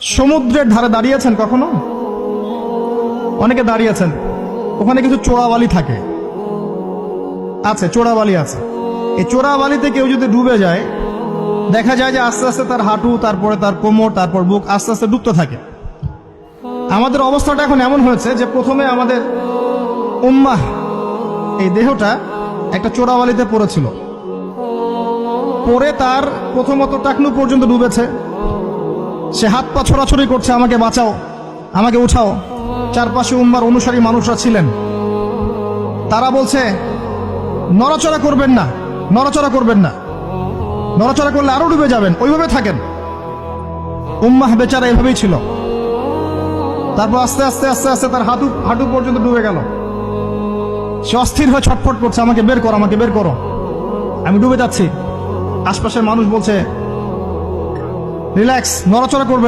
সমুদ্রের ধারে দাঁড়িয়েছেন কখনো? অনেকে দাঁড়িয়েছেন, ওখানে কিছু চোরাবালি থাকে, আছে চোরাবালি আছে। এই চোরাবালিতে কেউ যদি ডুবে যায়, দেখা যায় যে আস্তে আস্তে তার হাঁটু, তারপরে তার কোমর, তারপর বুক আস্তে আস্তে ডুবতে থাকে। আমাদের অবস্থাটা এখন এমন হয়েছে যে প্রথমে আমাদের উম্মাহ, এই দেহটা একটা চোরাবালিতে পড়েছিল, পরে তার প্রথমত টাকনু পর্যন্ত ডুবেছে। সে হাত পা ছোড়াছড়ি করছে, আমাকে বাঁচাও, আমাকে উঠাও। চারপাশে উম্মার অনুসারী মানুষরা ছিলেন, তারা বলছে নড়াচড়া করবেন না, নড়াচড়া করবেন না, নড়াচড়া করলে আরো ডুবে যাবেন, ওইভাবে থাকেন। উম্মাহ বেচারা এভাবেই ছিল। তারপর আস্তে আস্তে আস্তে আস্তে তার হাঁটু পর্যন্ত ডুবে গেল। সে অস্থির হয়ে ছটফট করছে, আমাকে বের করো, আমাকে বের করো, আমি ডুবে যাচ্ছি। আশপাশের মানুষ বলছে রিল্যাক্স, নড়াচড়া করবেন